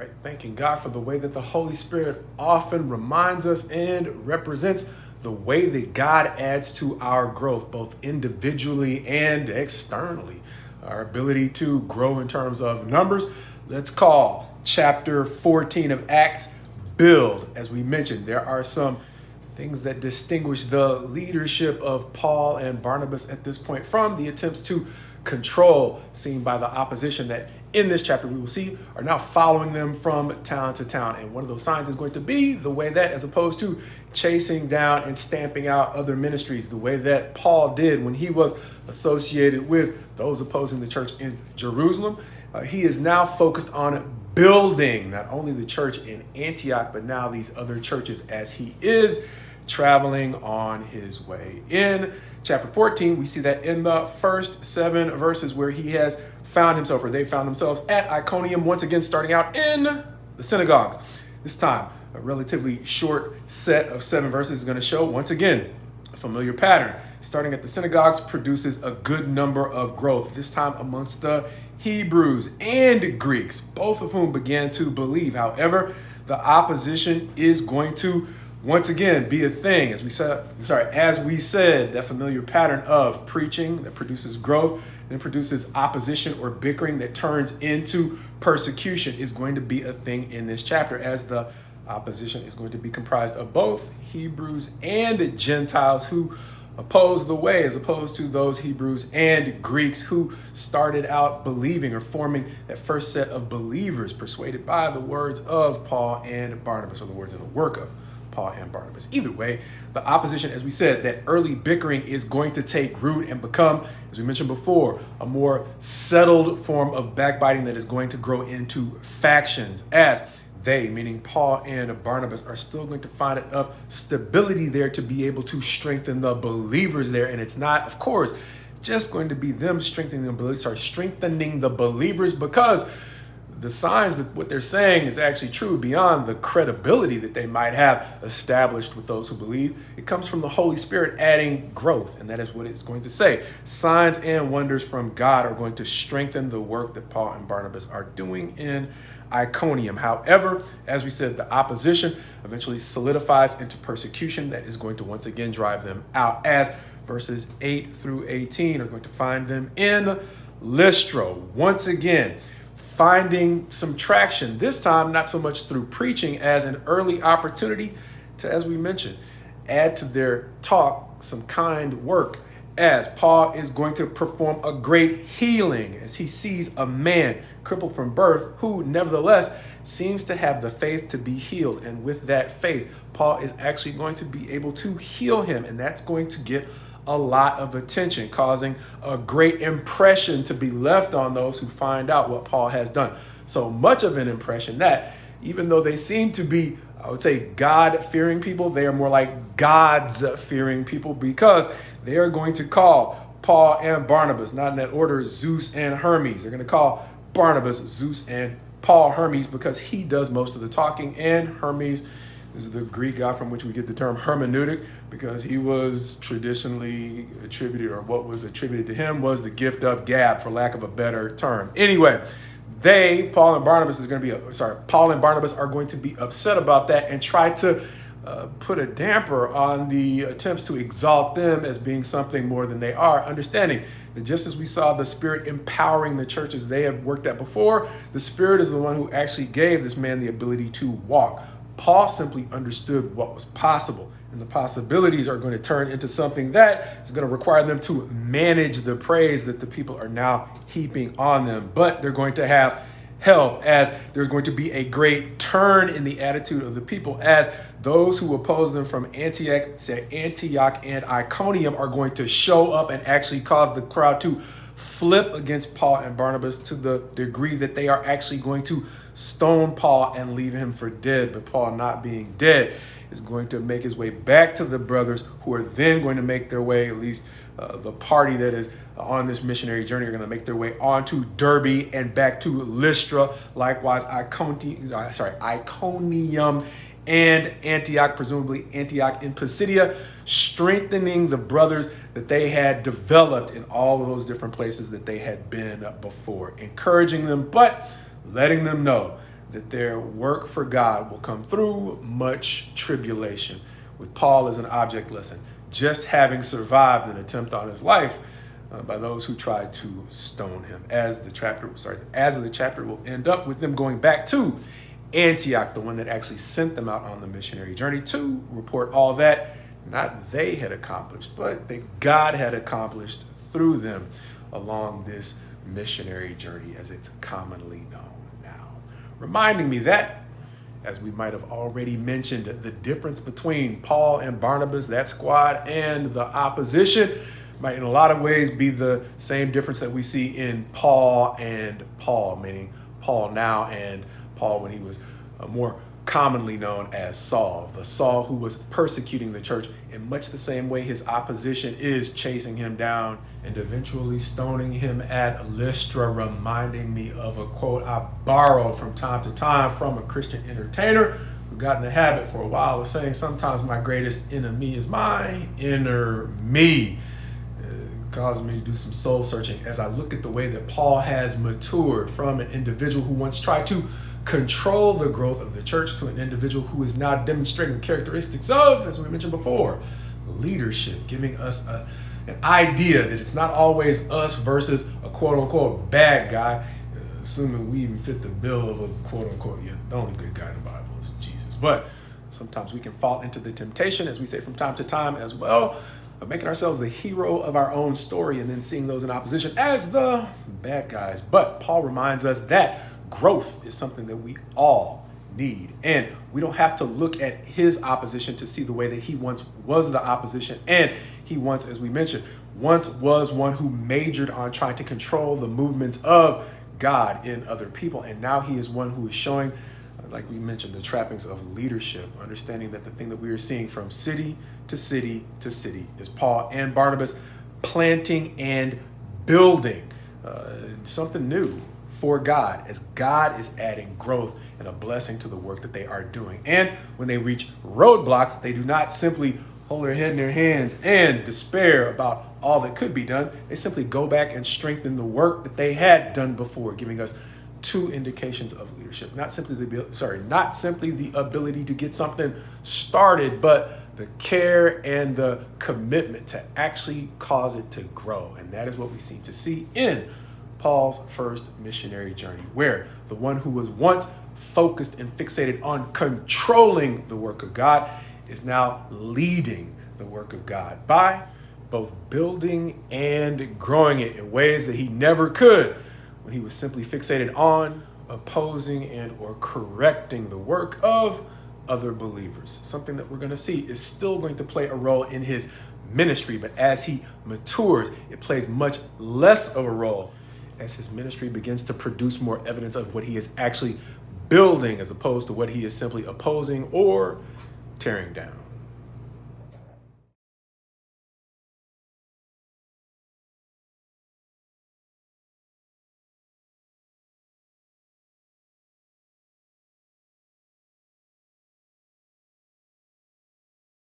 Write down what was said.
right? Thanking God for the way that the Holy Spirit often reminds us and represents the way that God adds to our growth, both individually and externally. Our ability to grow in terms of numbers. Let's call chapter 14 of Acts build. As we mentioned, there are some things that distinguish the leadership of Paul and Barnabas at this point from the attempts to control seen by the opposition that in this chapter we will see are now following them from town to town. And one of those signs is going to be the way that, as opposed to chasing down and stamping out other ministries, the way that Paul did when he was associated with those opposing the church in Jerusalem, he is now focused on building not only the church in Antioch, but now these other churches as he is traveling on his way. In chapter 14, we see that in the first 7 verses where he has found himself, or they found themselves at Iconium, once again starting out in the synagogues. This time, a relatively short set of 7 verses is going to show, once again, a familiar pattern. Starting at the synagogues produces a good number of growth, this time amongst the Hebrews and Greeks, both of whom began to believe. However, the opposition is going to once again be a thing. As we said, that familiar pattern of preaching that produces growth, then produces opposition or bickering that turns into persecution is going to be a thing in this chapter, as the opposition is going to be comprised of both Hebrews and Gentiles who oppose the way, as opposed to those Hebrews and Greeks who started out believing or forming that first set of believers persuaded by the words of Paul and Barnabas, or the words in the work of Paul and Barnabas. Either way, the opposition, as we said, that early bickering is going to take root and become, as we mentioned before, a more settled form of backbiting that is going to grow into factions, as they, meaning Paul and Barnabas, are still going to find enough stability there to be able to strengthen the believers there. And it's not, of course, just going to be them strengthening the believers, because the signs that what they're saying is actually true beyond the credibility that they might have established with those who believe. It comes from the Holy Spirit adding growth, and that is what it's going to say. Signs and wonders from God are going to strengthen the work that Paul and Barnabas are doing in Iconium. However, as we said, the opposition eventually solidifies into persecution that is going to once again drive them out, as verses 8 through 18 are going to find them in Lystra. Once again, finding some traction, this time not so much through preaching as an early opportunity to, as we mentioned, add to their talk some kind work, as Paul is going to perform a great healing as he sees a man crippled from birth who nevertheless seems to have the faith to be healed. And with that faith, Paul is actually going to be able to heal him, and that's going to get a lot of attention, causing a great impression to be left on those who find out what Paul has done. So much of an impression that even though they seem to be, I would say, God-fearing people, they are more like God's-fearing people, because they are going to call Paul and Barnabas, not in that order, Zeus and Hermes. They're going to call Barnabas Zeus and Paul Hermes, because he does most of the talking, and Hermes is the Greek god from which we get the term hermeneutic, because he was traditionally attributed, or what was attributed to him was the gift of gab, for lack of a better term. Anyway, Paul and Barnabas are going to be upset about that and try to put a damper on the attempts to exalt them as being something more than they are, understanding that just as we saw the Spirit empowering the churches they have worked at before, the Spirit is the one who actually gave this man the ability to walk. Paul simply understood what was possible, and the possibilities are going to turn into something that is going to require them to manage the praise that the people are now heaping on them. But they're going to have help, as there's going to be a great turn in the attitude of the people, as those who oppose them from Antioch and Iconium are going to show up and actually cause the crowd to flip against Paul and Barnabas to the degree that they are actually going to stone Paul and leave him for dead. But Paul, not being dead, is going to make his way back to the brothers, who are then going to make their way, at least the party that is on this missionary journey, are going to make their way on to Derbe and back to Lystra, likewise Iconium and Antioch, presumably Antioch in Pisidia, strengthening the brothers that they had developed in all of those different places that they had been before, encouraging them, but letting them know that their work for God will come through much tribulation, with Paul as an object lesson, just having survived an attempt on his life by those who tried to stone him. As the chapter will end up with them going back to Antioch, the one that actually sent them out on the missionary journey, to report all that not they had accomplished, but that God had accomplished through them along this missionary journey, as it's commonly known now. Reminding me that, as we might have already mentioned, the difference between Paul and Barnabas, that squad, and the opposition might in a lot of ways be the same difference that we see in Paul and Paul, meaning Paul now and Paul when he was more commonly known as Saul, the Saul who was persecuting the church in much the same way his opposition is chasing him down and eventually stoning him at Lystra, reminding me of a quote I borrow from time to time from a Christian entertainer who got in the habit for a while of saying, sometimes my greatest enemy is my inner me. Caused me to do some soul searching as I look at the way that Paul has matured from an individual who once tried to control the growth of the church to an individual who is now demonstrating the characteristics of, as we mentioned before, leadership, giving us an idea that it's not always us versus a quote-unquote bad guy, assuming we even fit the bill of a quote-unquote, the only good guy in the Bible is Jesus. But sometimes we can fall into the temptation, as we say from time to time as well, of making ourselves the hero of our own story and then seeing those in opposition as the bad guys. But Paul reminds us that growth is something that we all need. And we don't have to look at his opposition to see the way that he once was the opposition. And he once, as we mentioned, once was one who majored on trying to control the movements of God in other people. And now he is one who is showing, like we mentioned, the trappings of leadership, understanding that the thing that we are seeing from city to city to city is Paul and Barnabas planting and building something new for God, as God is adding growth and a blessing to the work that they are doing. And when they reach roadblocks, they do not simply hold their head in their hands and despair about all that could be done. They simply go back and strengthen the work that they had done before, giving us two indications of leadership. Not simply the ability to get something started, but the care and the commitment to actually cause it to grow. And that is what we seem to see in Paul's first missionary journey, where the one who was once focused and fixated on controlling the work of God is now leading the work of God by both building and growing it in ways that he never could when he was simply fixated on opposing and or correcting the work of other believers. Something that we're going to see is still going to play a role in his ministry, but as he matures, it plays much less of a role as his ministry begins to produce more evidence of what he is actually building as opposed to what he is simply opposing or tearing down.